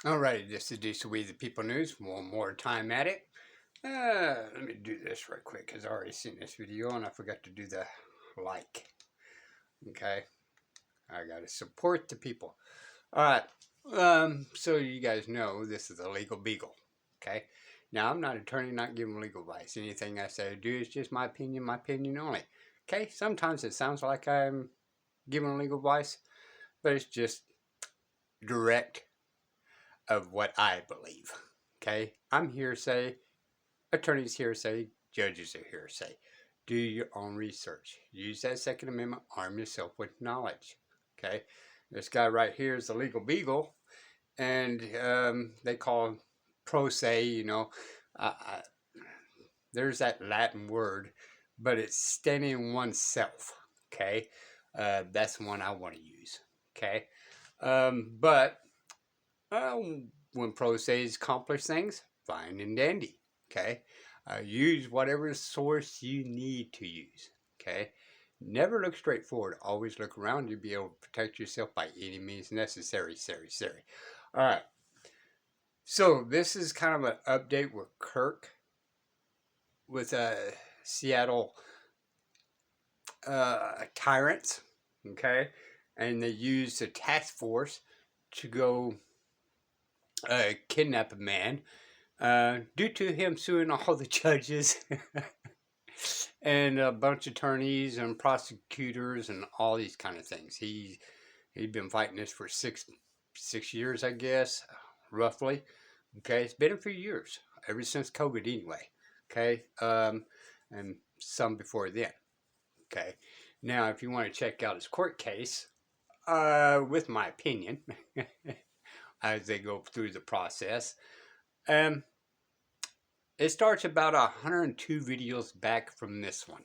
Alrighty, this is We the People News. One more time at it. Let me do this right quick because I already seen this video and I forgot to do the like. Okay, I gotta support the people. Alright, so you guys know this is a legal beagle. Okay, now I'm not an attorney, not giving legal advice. Anything I say or do is just my opinion only. Okay, sometimes it sounds like I'm giving legal advice, but it's just direct of what I believe. Okay, I'm hearsay. Attorneys hearsay, judges are hearsay. Do your own research. Use that Second Amendment. Arm yourself with knowledge. Okay, this guy right here is the legal beagle, and they call him pro se. There's that Latin word, but it's standing in oneself. Okay, that's the one I want to use. Okay, but when pro se's accomplish things, fine and dandy. Okay, use whatever source you need to use. Okay, never look straight forward. Always look around. You'll be able to protect yourself by any means necessary. All right. So this is kind of an update with Kirk with Seattle tyrants. Okay, and they used a task force to go kidnap a man due to him suing all the judges and a bunch of attorneys and prosecutors and all these kind of things. He'd been fighting this for six years, I guess, roughly. Okay, it's been a few years, ever since COVID, anyway. Okay, and some before then. Okay, now if you want to check out his court case, with my opinion, as they go through the process, um, it starts about 102 videos back from this one.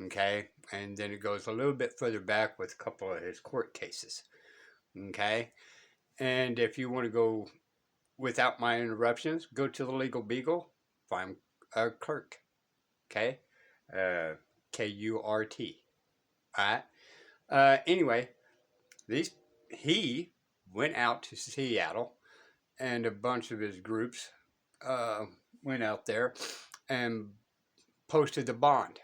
Okay, and then it goes a little bit further back with a couple of his court cases. Okay, and if you want to go without my interruptions, go to the Legal Beagle, find Kirk. Okay, uh, Kurt. All right. Anyway, these he went out to Seattle, and a bunch of his groups uh, went out there and posted the bond,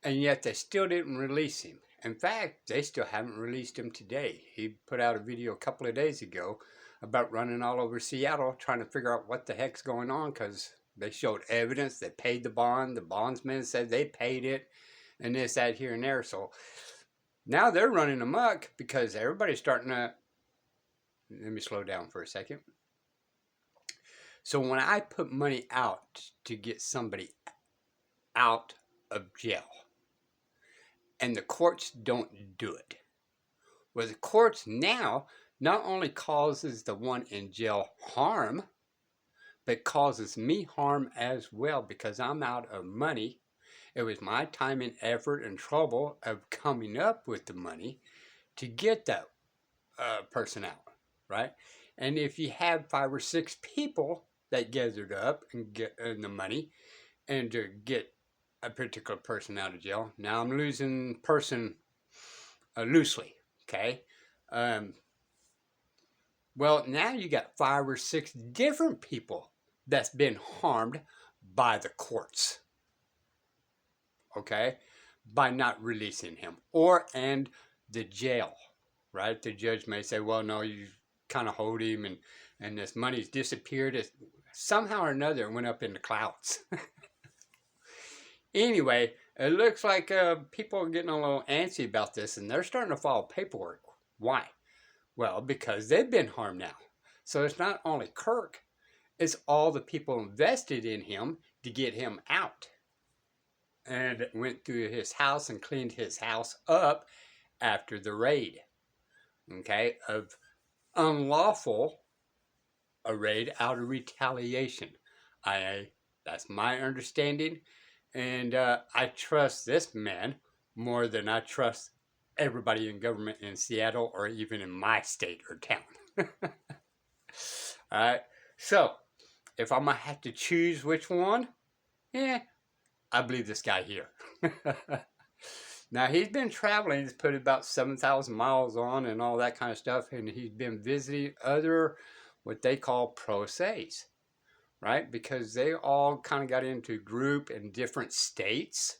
and yet they still didn't release him. In fact, they still haven't released him today. He put out a video a couple of days ago about running all over Seattle trying to figure out what the heck's going on, because they showed evidence. They paid the bond. The bondsman said they paid it, and this, that, here, and there. So now they're running amok because everybody's starting to. Let me slow down for a second. So when I put money out to get somebody out of jail, and the courts don't do it, well, the courts now not only causes the one in jail harm, but causes me harm as well, because I'm out of money. It was my time and effort and trouble of coming up with the money to get that person out, right? And if you have 5 or 6 people that gathered up and get the money and to get a particular person out of jail, now I'm losing person loosely, okay? Um, well, now you got 5 or 6 different people that's been harmed by the courts, okay, by not releasing him, and the jail, right? The judge may say, well, no, you kind of hold him, and this money's disappeared. Somehow or another, it went up in the clouds. Anyway, it looks like people are getting a little antsy about this, and they're starting to file paperwork. Why? Well, because they've been harmed now. So it's not only Kirk, it's all the people invested in him to get him out. And went through his house and cleaned his house up after the raid, okay, of unlawful a raid out of retaliation. That's my understanding, and I trust this man more than I trust everybody in government in Seattle or even in my state or town. All right, so if I'm gonna have to choose which one, I believe this guy here. Now he's been traveling. He's put about 7,000 miles on and all that kind of stuff, and he's been visiting other what they call pro se's, right? Because they all kind of got into group in different states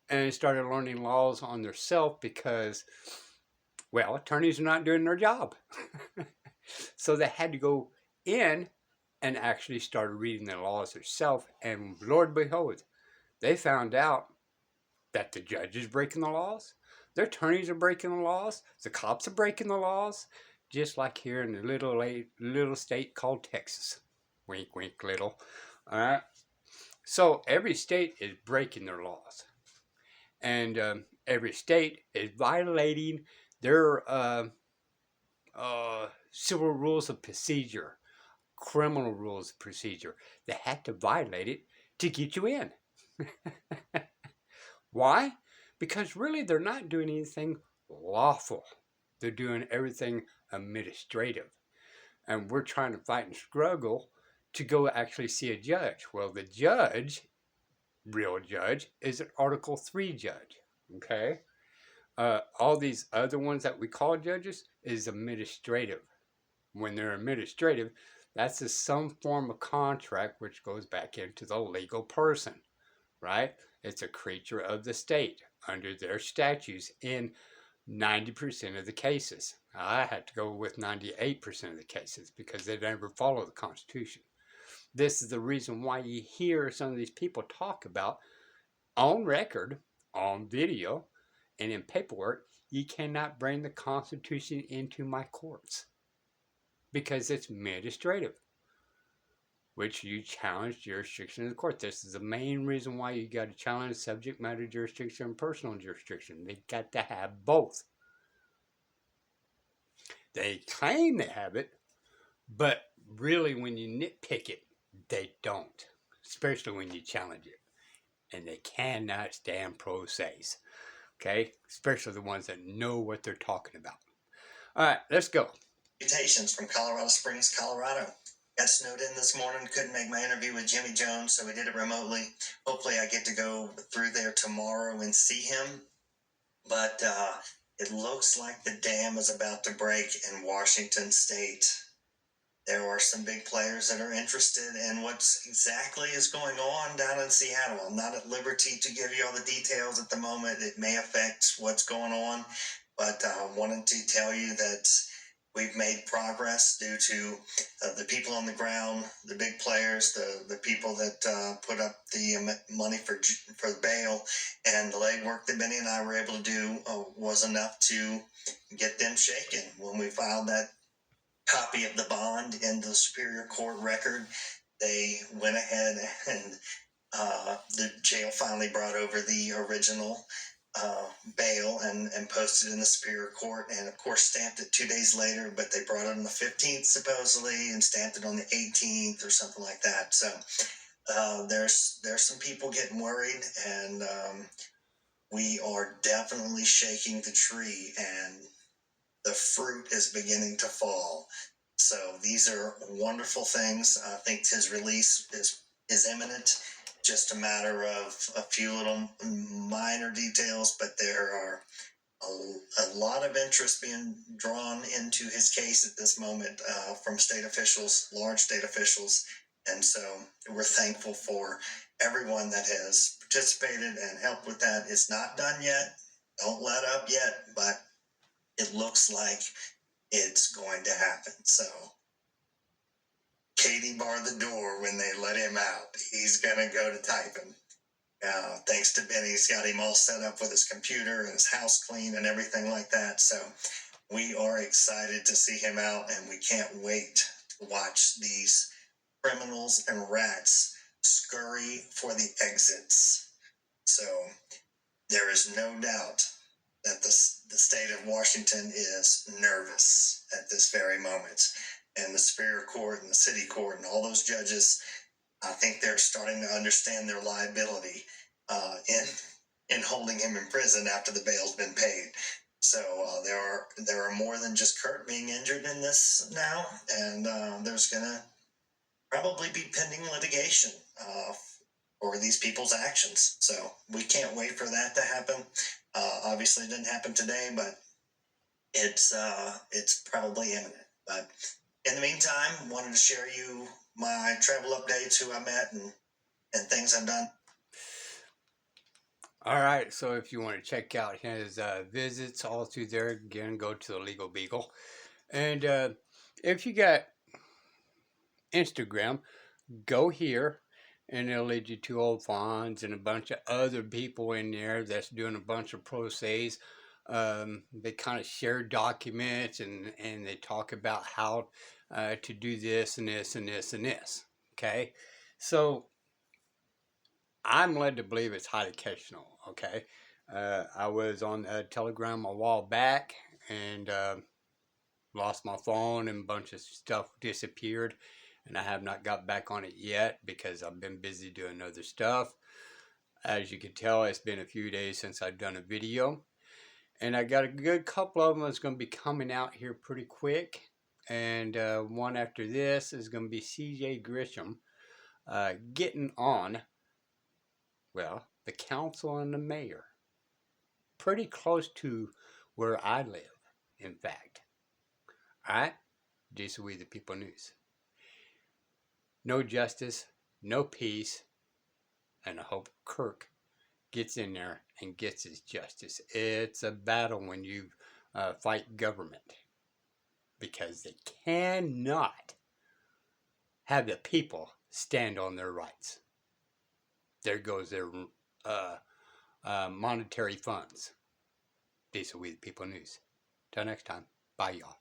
and started learning laws on their self because, well, attorneys are not doing their job. So they had to go in and actually started reading the laws themselves. And Lord behold, they found out that the judge is breaking the laws, their attorneys are breaking the laws, the cops are breaking the laws, just like here in the little state called Texas. Wink, wink, little. All right. So every state is breaking their laws, and every state is violating their civil rules of procedure, criminal rules of procedure. They had to violate it to get you in. Why? Because really they're not doing anything lawful. They're doing everything administrative. And we're trying to fight and struggle to go actually see a judge. Well, the judge, real judge, is an Article 3 judge. Okay? All these other ones that we call judges is administrative. When they're administrative, that's some form of contract which goes back into the legal person, right? It's a creature of the state under their statutes in 90% of the cases. I had to go with 98% of the cases because they never follow the Constitution. This is the reason why you hear some of these people talk about on record, on video, and in paperwork, you cannot bring the Constitution into my courts because it's administrative, which you challenge jurisdiction of the court. This is the main reason why you got to challenge subject matter jurisdiction and personal jurisdiction. They got to have both. They claim they have it, but really when you nitpick it, they don't, especially when you challenge it. And they cannot stand pro se's, okay? Especially the ones that know what they're talking about. All right, let's go. Salutations from Colorado Springs, Colorado. Got snowed in this morning, couldn't make my interview with Jimmy Jones, so we did it remotely. Hopefully I get to go through there tomorrow and see him. But it looks like the dam is about to break in Washington State. There are some big players that are interested in what's exactly is going on down in Seattle. I'm not at liberty to give you all the details at the moment. It may affect what's going on, but I wanted to tell you that we've made progress due to the people on the ground, the big players, the people that put up the money for bail, and the legwork that Benny and I were able to do was enough to get them shaken. When we filed that copy of the bond in the Superior Court record, they went ahead and the jail finally brought over the original bail and posted in the Superior Court, and of course stamped it 2 days later, but they brought it on the 15th supposedly and stamped it on the 18th or something like that. So there's some people getting worried, and we are definitely shaking the tree, and the fruit is beginning to fall. So these are wonderful things. I think his release is imminent. Just a matter of a few little minor details, but there are a lot of interest being drawn into his case at this moment from state officials, large state officials. And so we're thankful for everyone that has participated and helped with that. It's not done yet. Don't let up yet, but it looks like it's going to happen. So Katie barred the door when they let him out. He's going to go to typing. Thanks to Benny, he's got him all set up with his computer and his house clean and everything like that. So we are excited to see him out, and we can't wait to watch these criminals and rats scurry for the exits. So there is no doubt that the state of Washington is nervous at this very moment. And the Superior Court and the City Court and all those judges, I think they're starting to understand their liability in holding him in prison after the bail's been paid. So there are more than just Kurt being injured in this now, and there's going to probably be pending litigation or these people's actions. So we can't wait for that to happen. Obviously, it didn't happen today, but it's probably imminent. But in the meantime, wanted to share you my travel updates, who I met, and things I've done. All right, so if you want to check out his visits all through there, again, go to the Legal Beagle. And if you got Instagram, go here, and it'll lead you to Old Fonz and a bunch of other people in there that's doing a bunch of pro says. They kind of share documents and they talk about how to do this and this and this and this. Okay, so I'm led to believe it's highly occasional. Okay, I was on Telegram a while back and lost my phone and a bunch of stuff disappeared, and I have not got back on it yet because I've been busy doing other stuff. As you can tell, it's been a few days since I've done a video, and I got a good couple of them that's going to be coming out here pretty quick. And one after this is going to be CJ Grisham getting on, well, the council and the mayor. Pretty close to where I live, in fact. All right? This is We the People News. No justice, no peace, and I hope Kirk gets in there and gets his justice. It's a battle when you fight government because they cannot have the people stand on their rights. There goes their monetary funds. These are We the People News. Till next time, bye y'all.